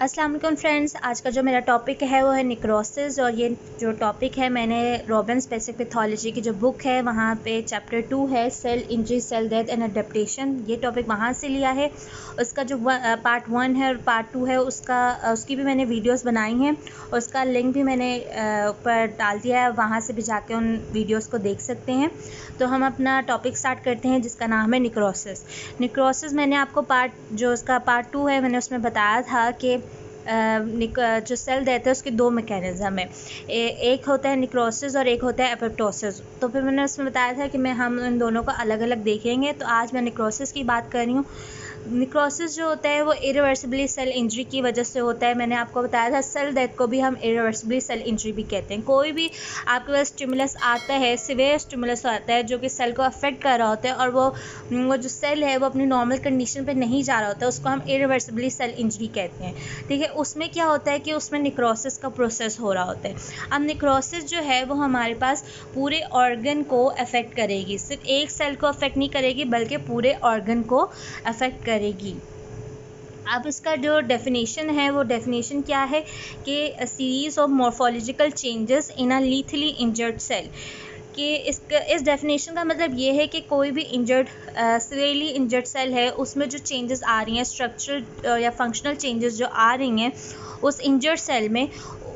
अस्सलाम वालेकुम फ्रेंड्स, आज का जो मेरा टॉपिक है वो है निक्रोसिस। और ये जो टॉपिक है मैंने रॉबिन स्पेसिफिक पैथोलॉजी की जो बुक है वहाँ पे चैप्टर 2 है cell injury cell death and adaptation, ये टॉपिक वहाँ से लिया है। उसका जो पार्ट 1 है और पार्ट 2 है उसकी भी मैंने वीडियोस बनाई हैं, उसका लिंक भी मैंने ऊपर डाल दिया है, वहाँ से भी जाके उन वीडियोस को देख सकते हैं। तो हम अपना टॉपिक स्टार्ट करते हैं जिसका नाम है निक्रोसिस। निक्रोसिस मैंने आपको उसका पार्ट 2 है, मैंने उसमें बताया था कि जो सेल डेथ है उसके दो मैकेनिज़्म है। एक होता है निक्रोसिस और एक होता है एपोप्टोसिस। तो फिर मैंने उसमें बताया था कि हम इन दोनों को अलग अलग देखेंगे। तो आज मैं निक्रोसिस की बात कर रही हूँ। निक्रोसिस जो होता है वो इरिवर्सिबली सेल इंजरी की वजह से होता है। मैंने आपको बताया था सेल डेथ को भी हम इरिवर्सिबली सेल इंजरी भी कहते हैं। कोई भी आपके पास स्टिमुलस आता है, सिवियर स्टिमुलस आता है जो कि सेल को अफेक्ट कर रहा होता है और वो जो सेल है वो अपनी नॉर्मल कंडीशन पे नहीं जा रहा होता है, उसको हम इरिवर्सिबली सेल इंजरी कहते हैं। ठीक है, उसमें क्या होता है कि उसमें निक्रोसिस का प्रोसेस हो रहा होता है। अब निक्रोसिस जो है वो हमारे पास पूरे ऑर्गन को अफेक्ट करेगी, सिर्फ एक सेल को अफेक्ट नहीं करेगी बल्कि पूरे ऑर्गन को अफेक्ट करेगी। अब इसका जो डेफिनेशन है वो डेफिनेशन क्या है कि series of morphological changes in a lethally injured cell. कि इस डेफिनेशन का मतलब ये है कि कोई भी सीवियरली इंजर्ड सेल है उसमें जो चेंजेस आ रही हैं, स्ट्रक्चरल या फंक्शनल चेंजेस जो आ रही हैं उस इंजर्ड सेल में,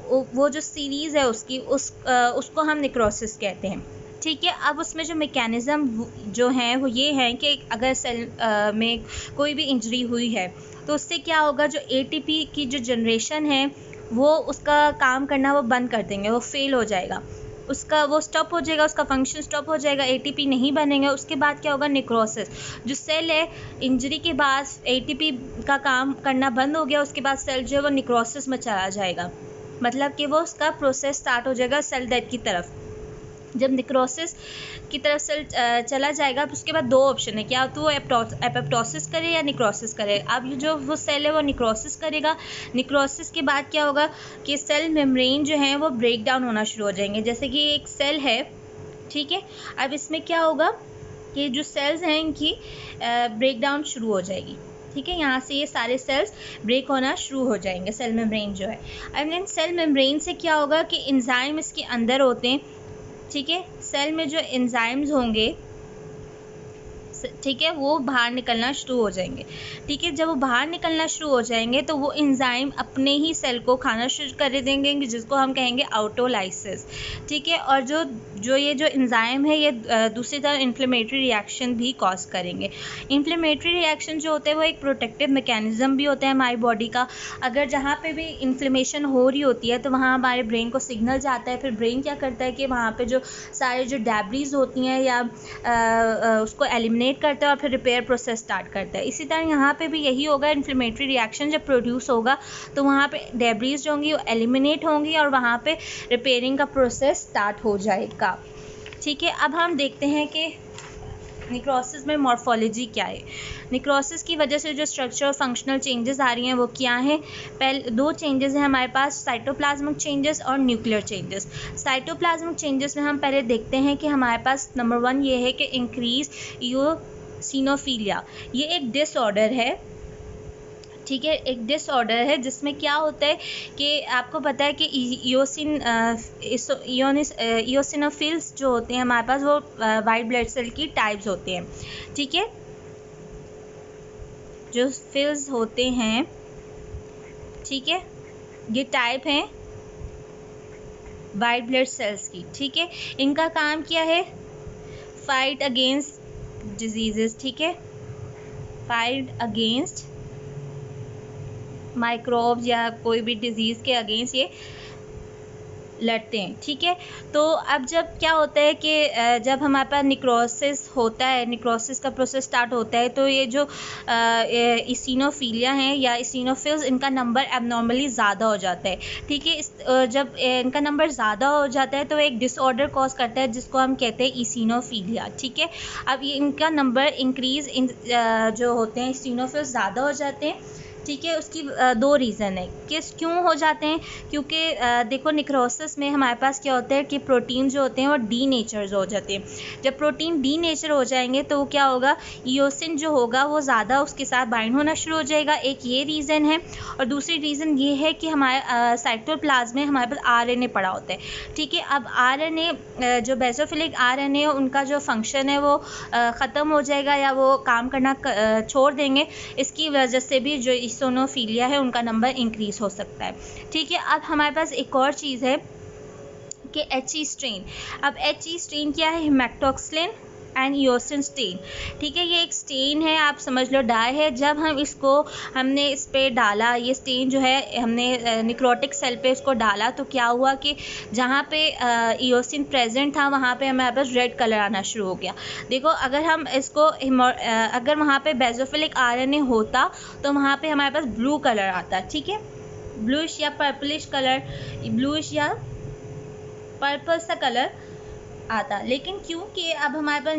वो जो सीरीज़ है उसको हम निक्रोसिस कहते हैं। ठीक है, अब उसमें जो मैकेनिज़्म जो हैं वो ये हैं कि अगर सेल में कोई भी इंजरी हुई है तो उससे क्या होगा, जो एटीपी की जो जनरेशन है वो उसका काम करना वो बंद कर देंगे, वो फेल हो जाएगा, वो स्टॉप हो जाएगा, उसका फंक्शन स्टॉप हो जाएगा, एटीपी नहीं बनेंगे। उसके बाद क्या होगा, निक्रोसिस। जो सेल है इंजरी के बाद एटीपी का काम करना बंद हो गया, उसके बाद सेल जो है वो निक्रोसिस में चला जाएगा, मतलब कि वो उसका प्रोसेस स्टार्ट हो जाएगा सेल डेथ की तरफ। जब निक्रोसिस की तरफ सेल चला जाएगा तो उसके बाद दो ऑप्शन है, क्या तो वो एपोप्टोसिस करे या निक्रोसिस करे। अब जो वो सेल है वो निक्रोसिस करेगा। निक्रोसिस के बाद क्या होगा कि सेल मेम्ब्रेन जो है वो ब्रेक डाउन होना शुरू हो जाएंगे। जैसे कि एक सेल है, ठीक है, अब इसमें क्या होगा कि जो सेल्स हैं इनकी ब्रेक डाउन शुरू हो जाएगी। ठीक है, यहाँ से ये सारे सेल्स ब्रेक होना शुरू हो जाएंगे, सेल मेम्ब्रेन जो है। अब इन सेल मेम्ब्रेन से क्या होगा कि एंजाइम इसके अंदर होते हैं। ठीक है, सेल में जो एंजाइम्स होंगे, ठीक है, वो बाहर निकलना शुरू हो जाएंगे। ठीक है, जब वो बाहर निकलना शुरू हो जाएंगे तो वो एंजाइम अपने ही सेल को खाना शुरू कर देंगे, जिसको हम कहेंगे ऑटोलाइसिस। ठीक है, और ये जो एंजाइम है ये दूसरी तरफ इन्फ्लेमेटरी रिएक्शन भी कॉज करेंगे। इन्फ्लेमेटरी रिएक्शन जो होता है वो एक प्रोटेक्टिव मैकेनिज्म भी होता है हमारी बॉडी का। अगर जहाँ पे भी इन्फ्लेमेशन हो रही होती है तो वहाँ हमारे ब्रेन को सिग्नल जाता है, फिर ब्रेन क्या करता है कि वहाँ पे जो सारे जो डेब्रीज होती हैं या उसको एलिमिनेट करता है और फिर रिपेयर प्रोसेस स्टार्ट करता है। इसी तरह यहाँ पे भी यही होगा, इन्फ्लेमेटरी रिएक्शन जब प्रोड्यूस होगा तो वहाँ पे डेब्रीज जो होंगी वो एलिमिनेट होंगी और वहाँ पे रिपेयरिंग का प्रोसेस स्टार्ट हो जाएगा। ठीक है, अब हम देखते हैं कि निक्रोसिस में मॉर्फोलॉजी क्या है। निक्रोसिस की वजह से जो स्ट्रक्चर और फंक्शनल चेंजेस आ रही हैं वो क्या हैं। पहले दो चेंजेस हैं हमारे पास, साइटोप्लाज्मिक चेंजेस और न्यूक्लियर चेंजेस। साइटोप्लाज्मिक चेंजेस में हम पहले देखते हैं कि हमारे पास नंबर 1 ये है कि इंक्रीज इओसिनोफिलिया। ये एक डिसऑर्डर है। ठीक है, एक डिसऑर्डर है जिसमें क्या होता है कि आपको पता है कि इओसिनोफिल्स जो होते हैं हमारे पास वो वाइट ब्लड सेल की टाइप्स होते हैं। ठीक है, जो फिल्स होते हैं, ठीक है, ये टाइप हैं वाइट ब्लड सेल्स की। ठीक है, इनका काम क्या है, फाइट अगेंस्ट डिजीजेस। ठीक है, फाइट अगेंस्ट माइक्रोब्स या कोई भी डिजीज़ के अगेंस्ट ये लड़ते हैं। ठीक है, तो अब जब क्या होता है कि जब हमारे पास निक्रोसिस होता है, निक्रोसिस का प्रोसेस स्टार्ट होता है तो ये जो इसिनोफिलिया हैं या इसिनोफिल्स, इनका नंबर एबनॉर्मली ज़्यादा हो जाता है। ठीक है, जब इनका नंबर ज़्यादा हो जाता है तो एक डिसऑर्डर कॉज करता है जिसको हम कहते हैं इसिनोफिलिया। ठीक है, अब ये इनका नंबर इंक्रीज जो होते हैं इसिनोफिल्स ज़्यादा हो जाते हैं। ठीक है। उसकी दो रीज़न है किस क्यों हो जाते हैं, क्योंकि देखो निक्रोसिस में हमारे पास क्या होता है कि प्रोटीन जो होते हैं वो डी नेचर हो जाते हैं। जब प्रोटीन डी नेचर हो जाएंगे तो क्या होगा, ईओसिन जो होगा वो ज़्यादा उसके साथ बाइंड होना शुरू हो जाएगा, एक ये रीज़न है। और दूसरी रीज़न ये है कि हमारे साइटोप्लाज्म में हमारे पास आरएनए पड़ा होता है, ठीक है। अब आरएनए जो बेसोफिलिक आरएनए उनका जो फंक्शन है वो ख़त्म हो जाएगा या वो काम करना छोड़ देंगे, इसकी वजह से भी जो इसोनोफिलिया है उनका नंबर इंक्रीज़ हो सकता है, ठीक है। अब हमारे पास एक और चीज़ है कि एचई स्ट्रेन। अब एचई स्ट्रेन क्या है, हेमेटोक्सिलिन एंड ईओसिन स्टेन, ठीक है। ये एक स्टेन है, आप समझ लो डाई है। जब हम इसको हमने इस पे डाला, ये स्टेन जो है हमने निक्रोटिक सेल पे इसको डाला, तो क्या हुआ कि जहाँ पे ईओसिन प्रेजेंट था वहाँ पे हमारे पास रेड कलर आना शुरू हो गया। देखो अगर हम इसको अगर वहाँ पे बेसोफिलिक आरएनए होता तो वहाँ पे हमारे पास ब्लू कलर आता, ठीक है, ब्लूइश या पर्पलिश कलर, ब्लूइश या पर्पल सा कलर आता। लेकिन क्योंकि अब हमारे पास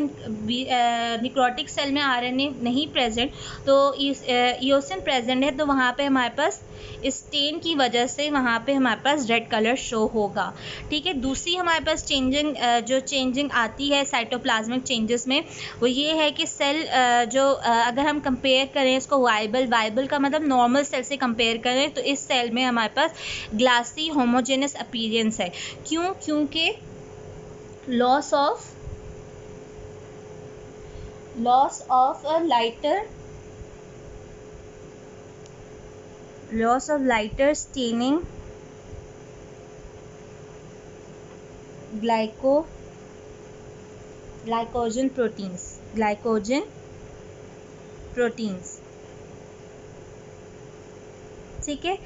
निक्रोटिक सेल में आरएनए नहीं प्रेजेंट, तो ईओसिन प्रेजेंट है, तो वहाँ पे हमारे पास स्टेन की वजह से वहाँ पे हमारे पास रेड कलर शो होगा, ठीक है। दूसरी हमारे पास चेंजिंग आती है साइटोप्लाज्मिक चेंजेस में, वो ये है कि सेल अगर हम कंपेयर करें इसको वाइबल का मतलब नॉर्मल सेल से कंपेयर करें, तो इस सेल में हमारे पास ग्लासी होमोजेनस अपीयरेंस है। क्योंकि loss of a lighter staining glycogen proteins, ठीक है।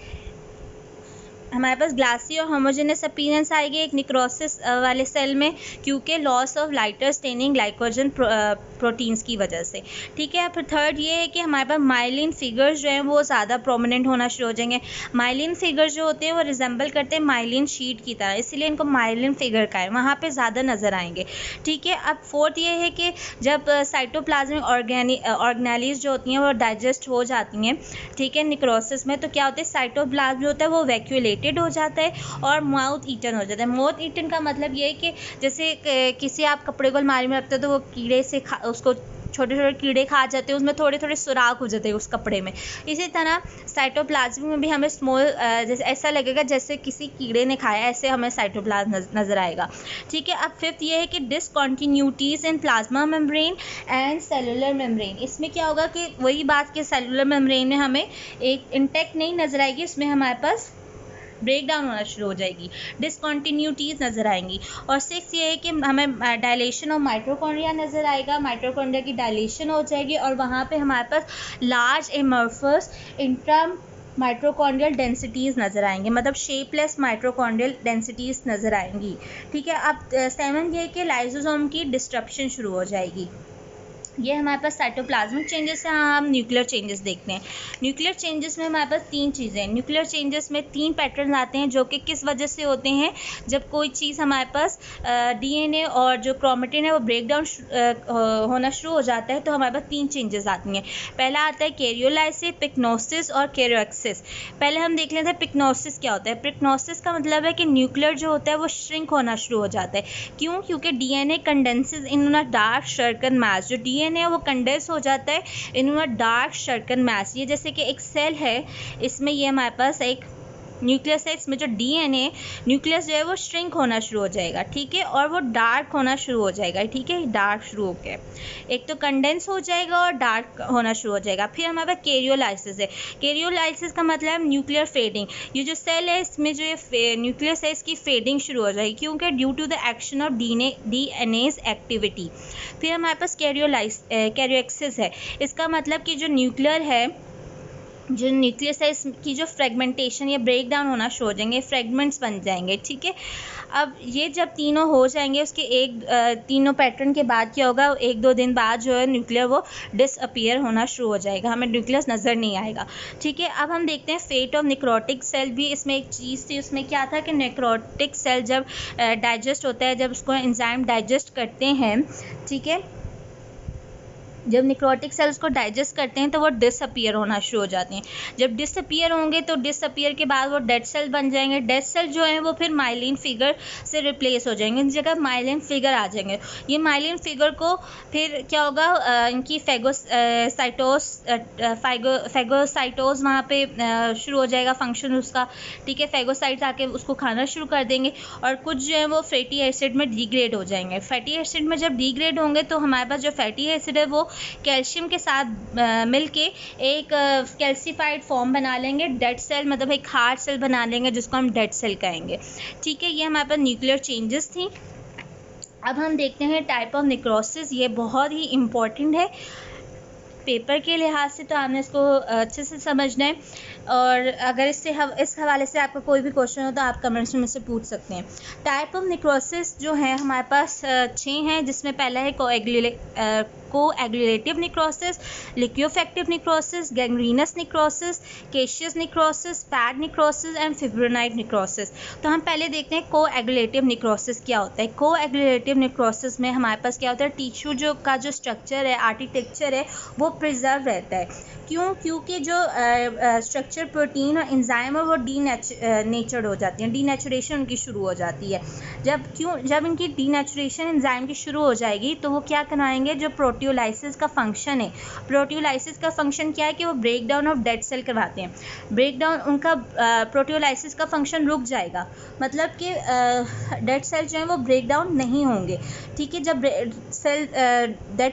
हमारे पास ग्लासी और होमोजेनस अपीयरेंस आएगी एक निक्रोसिस वाले सेल में, क्योंकि loss of lighter staining glycogen proteins की वजह से, ठीक है। फिर थर्ड ये है कि हमारे पास माइलिन फिगर्स जो हैं वो ज़्यादा प्रोमिनेंट होना शुरू हो जाएंगे। माइलिन फिगर्स जो होते हैं वो रिजेंबल करते हैं माइलिन शीट की तरह, इसलिए इनको माइलिन फिगर का है, वहाँ पे ज़्यादा नज़र आएंगे, ठीक है। अब फोर्थ ये है कि जब साइटोप्लाज्मिक ऑर्गेनेलीज जो होती हैं वो डाइजेस्ट हो जाती हैं, ठीक है, निक्रोसिस में, तो क्या होता है, साइटोप्लाज्म जो होता है वो वैक्यूलेटेड हो जाता है और माउथ ईटन हो जाता है। माउथ ईटन का मतलब ये है कि जैसे किसी आप कपड़े को अलमारी में रखते हो तो वो कीड़े से उसको छोटे छोटे कीड़े खा जाते हैं, उसमें थोड़े थोड़े सुराख हो जाते हैं उस कपड़े में। इसी तरह साइटोप्लाज्म में भी हमें स्मॉल जैसे ऐसा लगेगा जैसे किसी कीड़े ने खाया, ऐसे हमें साइटोप्लाज्म नज़र आएगा, ठीक है। अब फिफ्थ ये है कि discontinuities in plasma membrane and cellular membrane. इसमें क्या होगा कि वही बात कि सेलुलर मेम्ब्रेन में हमें एक इंटैक्ट नहीं नज़र आएगी, इसमें हमारे पास ब्रेक डाउन होना शुरू हो जाएगी, डिसकॉन्टिन्यूटीज़ नज़र आएंगी। और सिक्स ये है कि हमें डायलेशन ऑफ माइटोकॉन्ड्रिया नज़र आएगा, माइटोकॉन्ड्रिया की डायलेशन हो जाएगी और वहाँ पे हमारे पास large amorphous intra mitochondrial densities नज़र आएंगे, मतलब शेपलेस माइटोकॉन्ड्रियल डेंसिटीज़ नज़र आएंगी, ठीक है। अब सेवन ये कि लाइसोसोम की डिस्ट्रप्शन शुरू हो जाएगी। ये हमारे पास साइटोप्लाज्मिक चेंजेस है। हम न्यूक्लियर चेंजेस देखते हैं। न्यूक्लियर चेंजेस में हमारे पास तीन चीज़ें हैं। न्यूक्लियर चेंजेस में तीन पैटर्न आते हैं जो कि किस वजह से होते हैं, जब कोई चीज़ हमारे पास डीएनए और जो क्रोमेटिन है वो ब्रेक डाउन होना शुरू हो जाता है, तो हमारे पास तीन चेंजेस आती हैं। पहला आता है कैरियोलाइसिस, पिक्नोसिस और कैरियोएक्सिस। पहले हम देख लेते हैं पिक्नोसिस क्या होता है। पिक्नोसिस का मतलब है कि न्यूक्लियर जो होता है वो श्रिंक होना शुरू हो जाता है। क्यों? क्योंकि DNA condenses in uh dark circle mass. जो डीएनए है वो कंडेंस हो जाता है इन अ डार्क सर्कल मास। ये जैसे कि एक सेल है, इसमें ये हमारे पास एक न्यूक्लियस है, इसमें जो डीएनए न्यूक्लियस जो है वो श्रिंक होना शुरू हो जाएगा, ठीक है, और वो डार्क होना शुरू हो जाएगा, ठीक है, डार्क शुरू हो के एक तो कंडेंस हो जाएगा और डार्क होना शुरू हो जाएगा। फिर हमारे पास कैरियोलाइसिस है। कैरियोलाइसिस का मतलब न्यूक्लियर फेडिंग। ये जो सेल है इसमें जो ये न्यूक्लियस है इसकी फेडिंग शुरू हो जाएगी, क्योंकि due to the action of DNase activity. फिर हमारे पास कैरियोएक्सिस है। इसका मतलब कि जो न्यूक्लियर है, जो न्यूक्लियस है इसकी जो फ्रेगमेंटेशन या ब्रेक डाउन होना शुरू हो जाएंगे, फ्रेगमेंट्स बन जाएंगे, ठीक है। अब ये जब तीनों हो जाएंगे उसके तीनों पैटर्न के बाद क्या होगा, एक दो दिन बाद जो है न्यूक्लियर वो डिसअपीयर होना शुरू हो जाएगा, हमें न्यूक्लियस नज़र नहीं आएगा, ठीक है। अब हम देखते हैं फेट ऑफ नेक्रोटिक सेल। भी इसमें एक चीज़ थी, उसमें क्या था कि नेक्रोटिक सेल जब डाइजेस्ट होता है, जब उसको एंजाइम डाइजेस्ट करते हैं, ठीक है, जब निक्रोटिक सेल्स को डाइजेस्ट करते हैं तो वो डिसअपीयर होना शुरू हो जाते हैं। जब डिसअपीयर होंगे तो डिसअपीयर के बाद वो डेड सेल बन जाएंगे। डेड सेल जो है वो फिर माइलिन फिगर से रिप्लेस हो जाएंगे, इस जगह माइलिन फिगर आ जाएंगे। ये माइलिन फिगर को फिर क्या होगा, इनकी फैगोसाइटोज वहाँ पे शुरू हो जाएगा फंक्शन उसका, ठीक है। फैगोसाइट्स आके उसको खाना शुरू कर देंगे और कुछ जो है वो फैटी एसिड में डिग्रेड हो जाएंगे। फैटी एसिड में जब डिग्रेड होंगे तो हमारे पास जो फैटी एसिड है वो कैल्शियम के साथ मिलके एक कैल्सीफाइड फॉर्म बना लेंगे। डेड सेल मतलब एक हार्ड सेल बना लेंगे जिसको हम डेड सेल कहेंगे, ठीक है। ये हमारे पास न्यूक्लियर चेंजेस थी। अब हम देखते हैं टाइप ऑफ निक्रोसिस। ये बहुत ही इम्पॉर्टेंट है पेपर के लिहाज से, तो आपने इसको अच्छे से समझना है। और अगर इस हवाले से आपका कोई भी क्वेश्चन हो तो आप कमेंट्स में मुझसे पूछ सकते हैं। टाइप ऑफ निक्रोसिस जो है हमारे पास 6 हैं, जिसमें पहला है coagulative necrosis, liquefactive necrosis, gangrenous necrosis, caseous necrosis, fat necrosis and fibrinoid necrosis. तो हम पहले देखते हैं कोएगुलेटिव निक्रोसिस क्या होता है। कोएगुलेटिव निक्रोसिस में हमारे पास क्या होता है, टिश्यू जो स्ट्रक्चर है, आर्किटेक्चर है, वो प्रिजर्व रहता है। क्योंकि जो स्ट्रक्चर, प्रोटीन और एंजाइम है वो डीनेचर्ड हो जाती हैं, डीनेचुरेशन उनकी शुरू हो जाती है। जब इनकी डीनेचुरेशन एंजाइम की शुरू हो जाएगी तो वो क्या कराएंगे, जो प्रोटियोलाइसिस का फंक्शन है, प्रोटियोलाइसिस का फंक्शन क्या है कि वो break down of dead cell करवाते हैं। ब्रेक डाउन उनका प्रोटियोलाइसिस का फंक्शन रुक जाएगा, मतलब कि डेड सेल जो है वो ब्रेक डाउन नहीं होंगे, ठीक है। जब डेड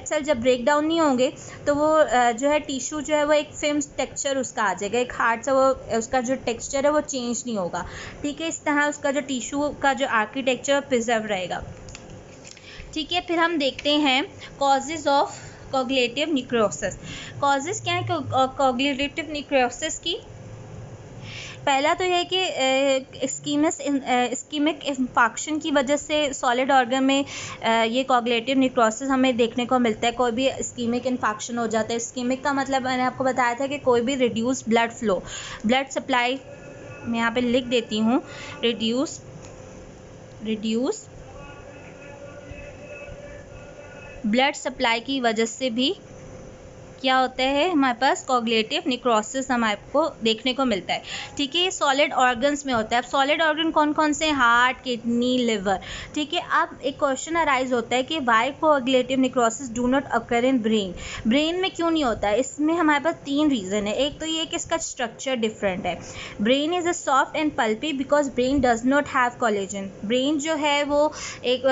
सेल जब ब्रेक डाउन नहीं होंगे तो वो जो है टिश्यू जो है वो एक फिल्म टेक्सचर उसका आ जाएगा, एक हार्ड सा वो उसका जो टेक्सचर है वो चेंज नहीं होगा, ठीक है। इस तरह उसका जो टिश्यू का जो आर्किटेक्चर प्रिजर्व रहेगा, ठीक है। फिर हम देखते हैं causes of coagulative necrosis. Causes क्या है कोगुलेटिव निक्रोसिस की? पहला तो यह कि इस्कीमिक इंफेक्शन की वजह से सॉलिड ऑर्गन में ये कोगुलेटिव निक्रोसिस हमें देखने को मिलता है। कोई भी इस्कीमिक इंफेक्शन हो जाता है। इस्कीमिक का मतलब मैंने आपको बताया था कि कोई भी reduce blood flow, blood supply, मैं यहाँ पे लिख देती हूँ, रिड्यूस ब्लड सप्लाई की वजह से भी क्या होता है, हमारे पास कोगुलेटिव निक्रोसिस हमारे को देखने को मिलता है, ठीक है। ये सॉलिड ऑर्गन्स में होता है। अब सॉलिड ऑर्गन कौन कौन से हैं? हार्ट, किडनी, लिवर, ठीक है। अब एक क्वेश्चन अराइज होता है कि why coagulative necrosis do not occur in brain. Brain में क्यों नहीं होता है? इसमें हमारे पास 3 रीज़न है। एक तो ये कि इसका स्ट्रक्चर डिफरेंट है। Brain is a soft and pulpy because brain does not have collagen. Brain जो है वो एक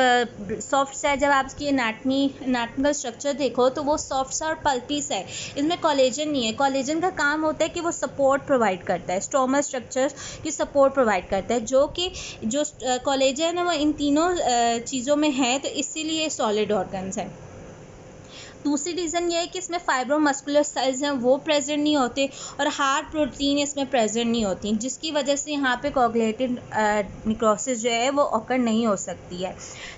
सॉफ्ट सा है। जब आप इसकी एनाटॉमिकल स्ट्रक्चर देखो तो वो सॉफ्ट सा और पल्पी सा, इसमें कोलेजन नहीं है। कोलेजन का काम होता है कि वो सपोर्ट प्रोवाइड करता है, स्ट्रोमल स्ट्रक्चर की सपोर्ट प्रोवाइड करता है, जो कि जो कोलेजन है वो इन तीनों चीज़ों में है, तो इसीलिए सॉलिड ऑर्गन्स है। दूसरी रीज़न ये है कि इसमें फाइब्रोमस्कुलर सेल्स हैं वो प्रेजेंट नहीं होते और हार्ड प्रोटीन इसमें प्रेजेंट नहीं होती, जिसकी वजह से यहाँ पे कोगुलेटिव निक्रोसिस जो है वो ऑकर नहीं हो सकती है,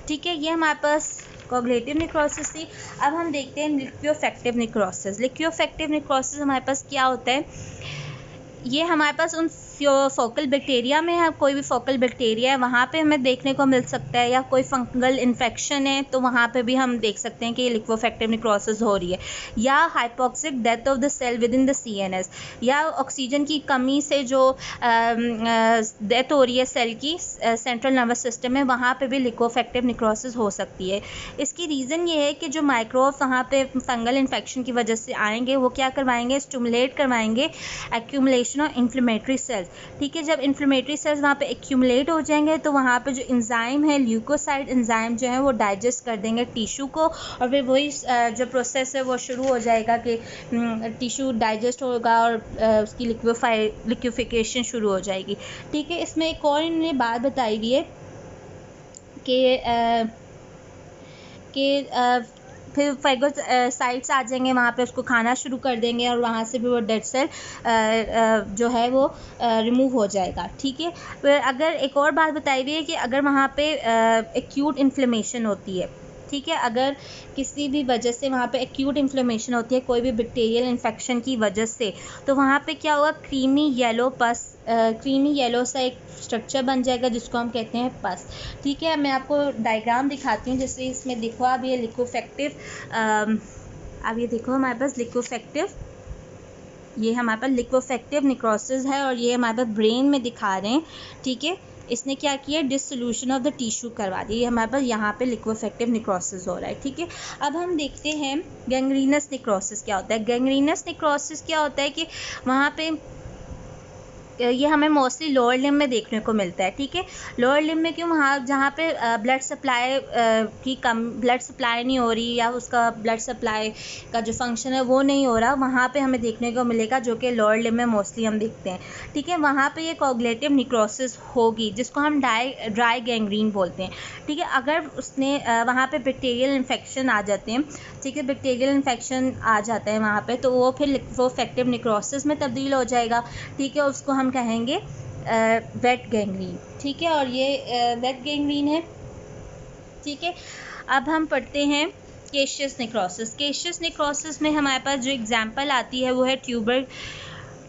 ठीक है। ये हमारे पास कोगुलेटिव निक्रोसिस थी। अब हम देखते हैं लिक्विफेक्टिव निक्रोसिस। लिक्विफेक्टिव निक्रोसिस हमारे पास क्या होता है? ये हमारे पास उन फोकल बैक्टीरिया में है, कोई भी फोकल बैक्टीरिया है वहाँ पे हमें देखने को मिल सकता है, या कोई फंगल इन्फेक्शन है तो वहाँ पे भी हम देख सकते हैं कि ये लिक्विफेक्टिव निक्रोसिस हो रही है, या hypoxic death of the cell within the द CNS, या ऑक्सीजन की कमी से जो डेथ हो रही है सेल की सेंट्रल नर्वस सिस्टम में, वहाँ पे भी लिक्विफेक्टिव निक्रोसिस हो सकती है। इसकी रीज़न ये है कि जो माइक्रोब्स वहाँ पे फंगल इन्फेक्शन की वजह से आएंगे वो क्या करवाएंगे, स्टिमुलेट करवाएंगे एक्यूमुलेशन ऑफ इन्फ्लेमेटरी सेल्स, ठीक है। जब इन्फ्लेमेटरी सेल्स वहाँ पे एक्यूमुलेट हो जाएंगे तो वहाँ पे जो एंजाइम है, ल्यूकोसाइड एंजाइम जो है वो डाइजेस्ट कर देंगे टिश्यू को, और फिर वही जो प्रोसेस है वो शुरू हो जाएगा कि टिश्यू डाइजेस्ट होगा और उसकी लिक्विफिकेशन शुरू हो जाएगी, ठीक है। इसमें एक और इन्होंने बात बताई हुई है कि फिर फैगोसाइट्स आ जाएंगे वहाँ पे, उसको खाना शुरू कर देंगे और वहाँ से भी वो डेड सेल जो है वो रिमूव हो जाएगा, ठीक है। फिर अगर एक और बात बताई हुई है कि अगर वहाँ पे एक्यूट इन्फ्लेमेशन होती है, ठीक है, अगर किसी भी वजह से वहाँ पे एक्यूट इन्फ्लेमेशन होती है कोई भी बैक्टीरियल इन्फेक्शन की वजह से, तो वहाँ पे क्या होगा, क्रीमी येलो सा एक स्ट्रक्चर बन जाएगा जिसको हम कहते हैं पस, ठीक है। मैं आपको डायग्राम दिखाती हूँ जिससे इसमें दिखा भी है लिक्विफेक्टिव अब ये देखो हमारे पास लिक्विफेक्टिव, ये हमारे पास लिक्विफेक्टिव निक्रोसिस है और ये हमारे पास ब्रेन में दिखा रहे हैं, ठीक है। इसने क्या किया, डिसोल्यूशन ऑफ द टिश्यू करवा दी, ये हमारे पास यहाँ पे लिक्विफेक्टिव निक्रोसिस हो रहा है, ठीक है। अब हम देखते हैं गैंग्रीनस निक्रोसिस क्या होता है। गैंग्रीनस निक्रोसिस क्या होता है कि वहाँ पे ये हमें मोस्टली लोअर लिम्ब में देखने को मिलता है, ठीक है। लोअर लिम्ब में क्यों, वहाँ जहाँ पे ब्लड सप्लाई की ब्लड सप्लाई नहीं हो रही या उसका ब्लड सप्लाई का जो फंक्शन है वो नहीं हो रहा, वहाँ पे हमें देखने को मिलेगा, जो कि लोअर लिम्ब में मोस्टली हम देखते हैं, ठीक है। वहाँ पे ये कोगुलेटिव निक्रोसिस होगी जिसको हम ड्राई गैंग्रीन बोलते हैं, ठीक है। अगर उसने वहाँ पे बैक्टीरियल इन्फेक्शन आ जाते हैं, ठीक है, बैक्टीरियल इन्फेक्शन आ जाता है वहाँ पे, तो वो फिर लिक्विफेक्टिव निक्रोसिस में तब्दील हो जाएगा, ठीक है। उसको हम कहेंगे वेट गैंग्रीन, ठीक है। और ये वेट गैंग्रीन है, ठीक है। अब हम पढ़ते हैं केशियस निक्रोसिस। केशियस निक्रोसिस में हमारे पास जो एग्जांपल आती है वो है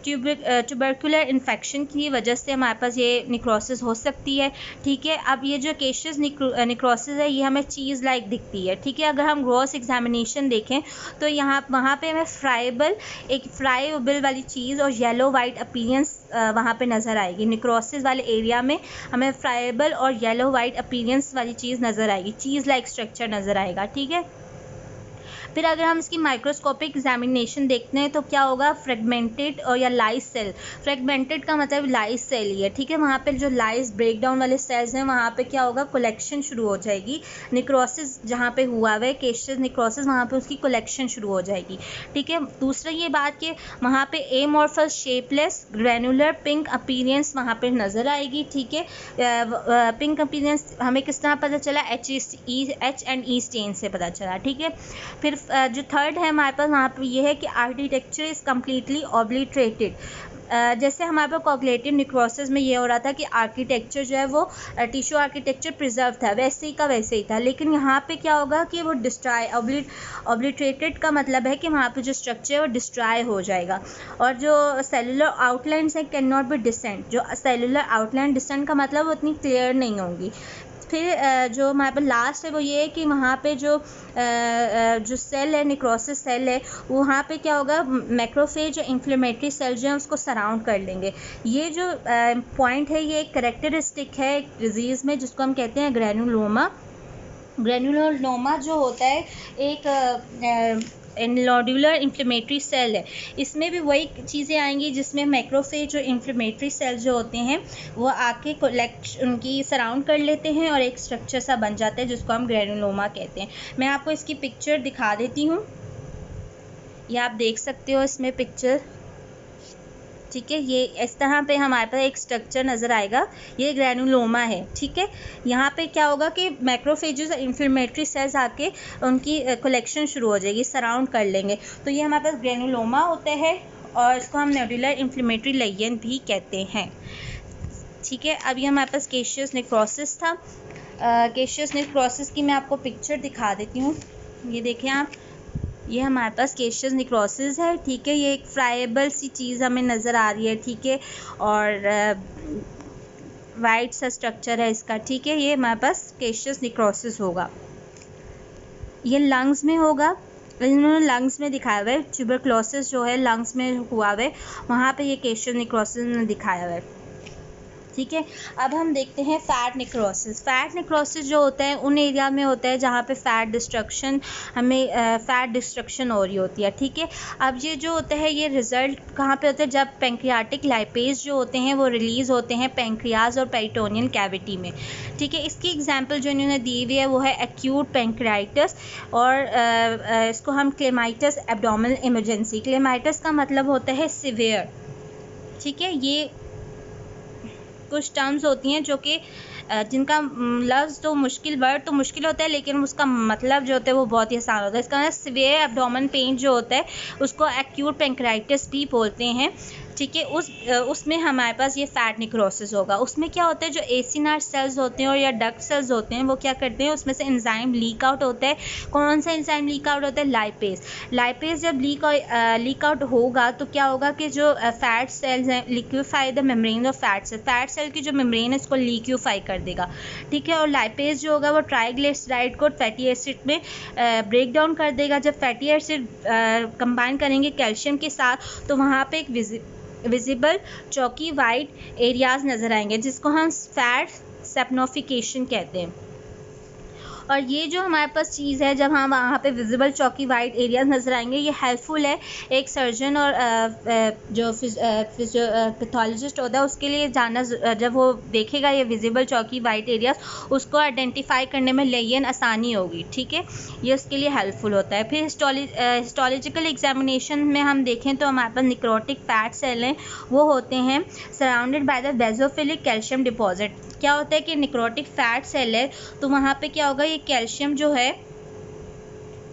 ट्यूबरकुलर इन्फेक्शन की वजह से हमारे पास ये निक्रोसिस हो सकती है, ठीक है। अब ये जो केशियस निक्रोसिस है ये हमें चीज़ लाइक दिखती है, ठीक है। अगर हम ग्रॉस एग्जामिनेशन देखें तो वहाँ पे हमें फ्राइबल वाली चीज़ और येलो वाइट अपीयरेंस वहाँ पे नज़र आएगी। निक्रोसिस वाले एरिया में हमें फ्राइबल और येलो वाइट अपीयरेंस वाली चीज़ नज़र आएगी, चीज़ लाइक स्ट्रक्चर नज़र आएगा, ठीक है। फिर अगर हम इसकी माइक्रोस्कोपिक एग्जामिनेशन देखते हैं तो क्या होगा, फ्रेगमेंटेड और या लाइस सेल। फ्रेगमेंटेड का मतलब लाइस सेल ही है, ठीक है। वहाँ पे जो लाइस ब्रेकडाउन वाले सेल्स हैं वहाँ पे क्या होगा, कलेक्शन शुरू हो जाएगी। निक्रोसिस जहाँ पे हुआ हुआ है केशियस निक्रोसिस, वहाँ पे उसकी कलेक्शन शुरू हो जाएगी, ठीक है। दूसरा ये बात कि वहाँ पे amorphous shapeless granular pink appearance वहाँ पे नज़र आएगी, ठीक है। पिंक अपीयरेंस हमें किस तरह पता चला, H&E स्टेन से पता चला, ठीक है। फिर जो थर्ड है हमारे पास वहाँ पर ये है कि आर्किटेक्चर इज़ कम्प्लीटली ऑब्लिटरेटेड। जैसे हमारे पास कोगुलेटिव निक्रोसिस में ये हो रहा था कि आर्किटेक्चर जो है वो टिश्यू आर्किटेक्चर प्रिजर्व था, वैसे ही का वैसे ही था, लेकिन यहाँ पे क्या होगा कि वो डिस्ट्रॉय, ऑब्लिटरेटेड का मतलब है कि वहाँ पे जो स्ट्रक्चर है वो डिस्ट्रॉय हो जाएगा। और जो सेलुलर आउटलाइंस है कैन नॉट बी डिसेंट, जो सेलुलर आउटलाइन डिसेंट का मतलब वो उतनी क्लियर नहीं होंगी। फिर जो हमारे पास लास्ट है वो ये है कि वहाँ पे जो सेल है, निक्रोसिस सेल है, वहाँ पे क्या होगा, मैक्रोफेज जो इन्फ्लेमेटरी सेल जो है उसको सराउंड कर लेंगे। ये जो पॉइंट है ये एक करेक्टरिस्टिक है एक डिजीज़ में जिसको हम कहते हैं ग्रैनुलोमा। ग्रैनुलोमा जो होता है एक नोडुलर इन्फ्लेमेटरी सेल है, इसमें भी वही चीज़ें आएंगी जिसमें मैक्रोफेज और इन्फ्लेमेटरी सेल जो होते हैं वो आके उनकी सराउंड कर लेते हैं और एक स्ट्रक्चर सा बन जाता है जिसको हम ग्रैनुलोमा कहते हैं। मैं आपको इसकी पिक्चर दिखा देती हूँ, ये आप देख सकते हो इसमें पिक्चर, ठीक है। ये इस तरह पे हमारे पास एक स्ट्रक्चर नज़र आएगा, ये ग्रैनुलोमा है, ठीक है। यहाँ पे क्या होगा कि मैक्रोफेजेस और इन्फ्लेमेटरी सेल्स आके उनकी कलेक्शन शुरू हो जाएगी, सराउंड कर लेंगे, तो ये हमारे पास ग्रैनुलोमा होता है और इसको हम नोडुलर इन्फ्लेमेटरी लेजन भी कहते हैं, ठीक है। अब ये हमारे पास केशियस निक्रोसिस था। केशियस निक्रोसिस की मैं आपको पिक्चर दिखा देती हूँ, ये देखें आप, ये हमारे पास केशियस निक्रोसिस है, ठीक है। ये एक फ्राइबल सी चीज़ हमें नज़र आ रही है, ठीक है, और वाइट सा स्ट्रक्चर है इसका, ठीक है। ये हमारे पास केशियस निक्रोसिस होगा, ये लंग्स में होगा, इन्होंने लंग्स में दिखाया हुआ है, ट्यूबरक्लोसिस जो है लंग्स में हुआ हुआ है, वहाँ पे ये केशियस निक्रोसिस ने दिखाया हुआ है, ठीक है। अब हम देखते हैं फैट निक्रोसिस। फैट निक्रोसिस जो होता है उन एरिया में होता है जहाँ पे फैट डिस्ट्रक्शन हो रही होती है, ठीक है। अब ये जो होता है ये रिजल्ट कहाँ पे होता है, जब पैंक्रियाटिक लाइपेज जो होते हैं वो रिलीज़ होते हैं पैंक्रियाज और पेरिटोनियल कैविटी में, ठीक है। इसकी एग्जांपल जो इन्होंने दी हुई है वो है एक्यूट पैंक्रियाटिस और इसको हम क्लेमाइटिस एब्डोमिनल इमरजेंसी। क्लेमाइटिस का मतलब होता है सिवियर, ठीक है। ये कुछ टर्म्स होती हैं जो कि जिनका लफ्ज़ तो वर्ड तो मुश्किल होता है लेकिन उसका मतलब जो होता है वो बहुत ही आसान होता है। इसका मतलब सीवियर एब्डोमेन पेन जो होता है उसको एक्यूट पैंक्राइटिस भी बोलते हैं, ठीक है। उसमें हमारे पास ये फैट निक्रोसिस होगा। उसमें क्या होता है, जो एसिनार सेल्स होते हैं और या डक्ट सेल्स होते हैं वो क्या करते हैं, उसमें से एंजाइम लीक आउट होता है। कौन सा एंजाइम लीक आउट होता है, लाइपेज जब लीक आउट होगा तो क्या होगा कि जो फैट सेल्स हैं liquefy the membrane of fat cell की जो मेम्ब्रेन है इसको लिक्विफाई कर देगा, ठीक है। और लाइपेज जो होगा वो ट्राइग्लिसराइड को फैटी एसिड में ब्रेक डाउन कर देगा। जब फैटी एसिड कंबाइन करेंगे कैल्शियम के साथ तो वहाँ पे एक विजिबल चौकी वाइट एरियाज नज़र आएंगे जिसको हम फैट सेप्नोफिकेशन कहते हैं। और ये जो हमारे पास चीज़ है, जब हम वहाँ पे विजिबल चौकी वाइट एरियाज नज़र आएंगे, ये हेल्पफुल है एक सर्जन और जो पैथोलॉजिस्ट होता है उसके लिए जानना। जब वो देखेगा ये विजिबल चौकी वाइट एरियाज, उसको आइडेंटिफाई करने में लेयन आसानी होगी, ठीक है। ये उसके लिए हेल्पफुल होता है। फिर हिस्टोलॉजिकल एग्जामिनेशन में हम देखें तो हमारे पास निक्रोटिक फैट सेल हैं, वो होते हैं surrounded by the basophilic calcium deposit. क्या होता है कि निक्रोटिक फैट सेल है तो वहाँ पे क्या होगा, ये कैल्शियम जो है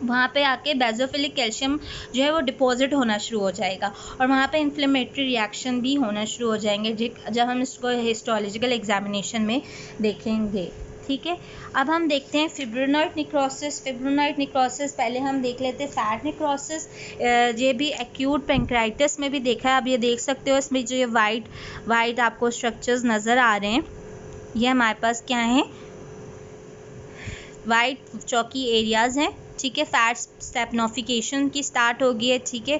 वहाँ पे आके बेसोफिलिक कैल्शियम जो है वो डिपॉजिट होना शुरू हो जाएगा और वहाँ पे इन्फ्लेमेटरी रिएक्शन भी होना शुरू हो जाएंगे जब हम इसको हिस्टोलॉजिकल एग्जामिनेशन में देखेंगे, ठीक है। अब हम देखते हैं फिब्रिनॉइड निक्रोसिस। फिब्रिनॉइड निक्रोसिस पहले हम देख लेते हैं फैट निक्रोसिस। ये भी एक्यूट पेंक्राइटिस में भी देखा है। अब ये देख सकते हो इसमें जो ये वाइट आपको स्ट्रक्चर्स नज़र आ रहे हैं, ये हमारे पास क्या हैं, वाइट चौकी एरियाज़ हैं, ठीक है। फैट सेप्नोफिकेशन की स्टार्ट हो गई है, ठीक है।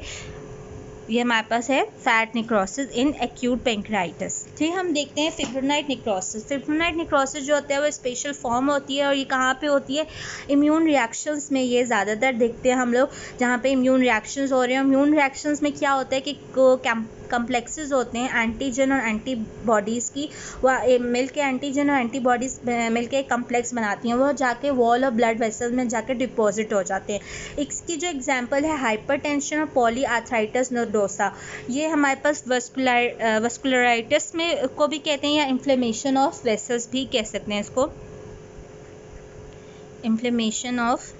ये हमारे पास है फैट निक्रोसिस इन एक्यूट पेंक्राइटिस। ठीक, हम देखते हैं फिब्रिनॉइड निक्रोसिस। फिब्रिनॉइड निक्रोसिस जो होता है वो स्पेशल फॉर्म होती है और ये कहाँ पे होती है, इम्यून रिएक्शंस में ये ज़्यादातर देखते हैं हम लोग, जहाँ पे इम्यून रिएक्शंस हो रहे हैं। इम्यून रिएक्शंस में क्या होता है कि कम्प्लेक्सेस होते हैं एंटीजन और एंटीबॉडीज़ की, वह मिल के एंटीजन और एंटीबॉडीज़ मिल के एक कम्प्लेक्स बनाती हैं, वो जाके वॉल और ब्लड वेसल में जाके डिपॉजिट हो जाते हैं। इसकी जो एग्जांपल है हाइपरटेंशन और पॉलीआर्थराइटिस नोडोसा, ये हमारे पास वस्कुलराइटिस में को भी कहते हैं या इन्फ्लेमेशन ऑफ वेसल्स भी कह सकते हैं इसको, इन्फ्लेमेशन ऑफ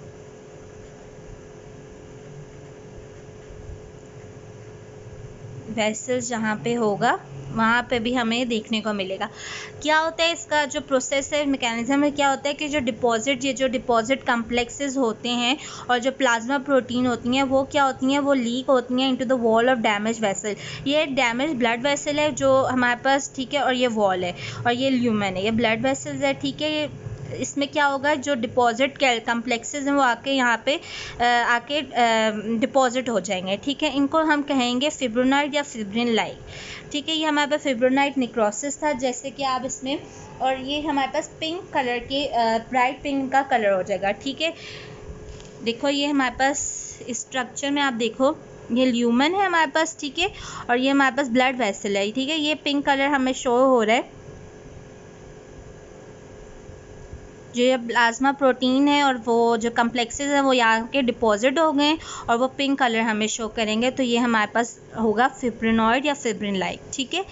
वेसल्स जहाँ पे होगा वहाँ पे भी हमें देखने को मिलेगा। क्या होता है इसका जो प्रोसेस है, मैकेनिज्म है, क्या होता है कि जो डिपॉजिट कम्प्लेक्सेस होते हैं और जो प्लाज्मा प्रोटीन होती हैं वो क्या होती हैं, वो लीक होती हैं into the wall of damage vessel. ये डैमेज ब्लड वेसल है जो हमारे पास, ठीक है, और ये वॉल है और ये ल्यूमेन है, ये ब्लड वेसल्स है, ठीक है। इसमें क्या होगा, जो डिपॉजिट कम्प्लेक्सेस हैं वो आके यहाँ पे आके डिपॉजिट हो जाएंगे, ठीक है। इनको हम कहेंगे फिब्रिनॉइड या फिब्रिन लाइक, ठीक है। ये हमारे पास फिब्रिनॉइड निक्रोसिस था, जैसे कि आप इसमें, और ये हमारे पास पिंक कलर के ब्राइट पिंक का कलर हो जाएगा, ठीक है। देखो ये हमारे पास स्ट्रक्चर में आप देखो, ये ल्यूमन है हमारे पास, ठीक है, और ये हमारे पास ब्लड वेसल है, ठीक है। ये पिंक कलर हमें शो हो रहा है, जो ये प्लाज्मा प्रोटीन है और वो जो कम्प्लेक्सेस हैं वो यहाँ के डिपॉजिट हो गए और वो पिंक कलर हमें शो करेंगे, तो ये हमारे पास होगा फिब्रिनॉइड या फिब्रिन लाइक, ठीक है।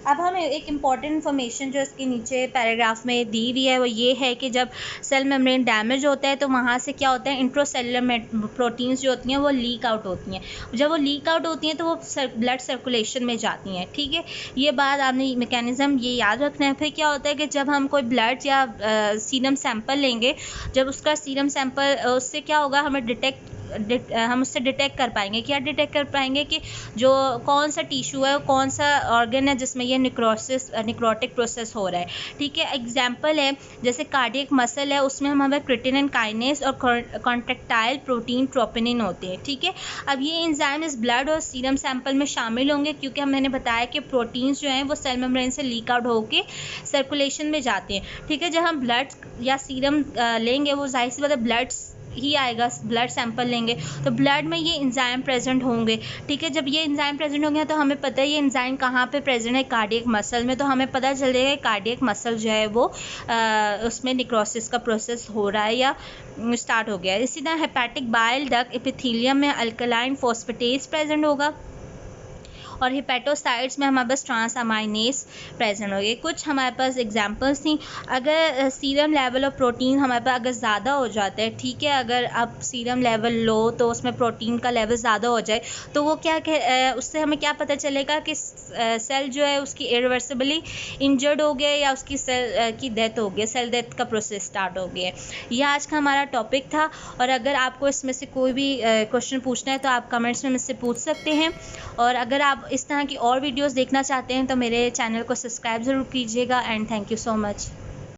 अब हमें एक इम्पॉर्टेंट इन्फॉर्मेशन जो इसके नीचे पैराग्राफ में दी हुई है वो ये है कि जब सेल मेम्ब्रेन डैमेज होता है तो वहाँ से क्या होता है, इंट्रासेलुलर प्रोटीन्स जो होती हैं वो लीक आउट होती हैं। जब वो लीक आउट होती हैं तो वो ब्लड सर्कुलेशन में जाती हैं, ठीक है। ये बात आपने मैकेनिज़्म ये याद रखना है। फिर क्या होता है कि जब हम कोई ब्लड या सीरम सैंपल लेंगे, जब उसका सीरम सैंपल, उससे क्या होगा, हम उससे डिटेक्ट कर पाएंगे, क्या डिटेक्ट कर पाएंगे कि जो कौन सा टिश्यू है, कौन सा ऑर्गन है जिसमें ये निक्रोटिक प्रोसेस हो रहा है, ठीक है। एग्जांपल है जैसे कार्डियक मसल है, उसमें हमें क्रिटिनिन काइनेस और कॉन्ट्रैक्टाइल प्रोटीन ट्रोपोनिन होते हैं, ठीक है। अब ये एंजाइम इस ब्लड और सीरम सैंपल में शामिल होंगे क्योंकि मैंने बताया कि प्रोटीन्स जो हैं वो सेल मेम्ब्रेन से लीक आउट होकर सर्कुलेशन में जाते हैं, ठीक है। जब हम ब्लड या सीरम लेंगे, वो जाहिर सी बात है ब्लड ही आएगा, ब्लड सैंपल लेंगे तो ब्लड में ये एंजाइम प्रेजेंट होंगे, ठीक है। जब ये एंजाइम प्रेजेंट होंगे तो हमें पता है ये एंजाइम कहाँ पे प्रेजेंट है, कार्डियक मसल में, तो हमें पता चल जाएगा कार्डियक मसल जो है वो उसमें निक्रोसिस का प्रोसेस हो रहा है या स्टार्ट हो गया है। इसी तरह हेपेटिक बाइल डक्ट एपिथेलियम में अल्कलाइन फॉस्फेटेज प्रेजेंट होगा और हिपेटोसाइट्स में हमारे पास ट्रांसअमाइनेज प्रेजेंट हो गए। कुछ हमारे पास एग्जांपल्स थी। अगर सीरम लेवल ऑफ प्रोटीन हमारे पास अगर ज़्यादा हो जाता है, ठीक है, अगर आप सीरम लेवल लो तो उसमें प्रोटीन का लेवल ज़्यादा हो जाए तो वो उससे हमें क्या पता चलेगा कि सेल जो है उसकी इरिवर्सिबली इंजर्ड हो गया या उसकी सेल की डेथ हो गई, सेल डेथ का प्रोसेस स्टार्ट हो गया है। यह आज का हमारा टॉपिक था और अगर आपको इसमें से कोई भी क्वेश्चन पूछना है तो आप कमेंट्स में मुझसे पूछ सकते हैं। और अगर आप आप इस तरह की और वीडियोस देखना चाहते हैं तो मेरे चैनल को सब्सक्राइब ज़रूर कीजिएगा and thank you so much.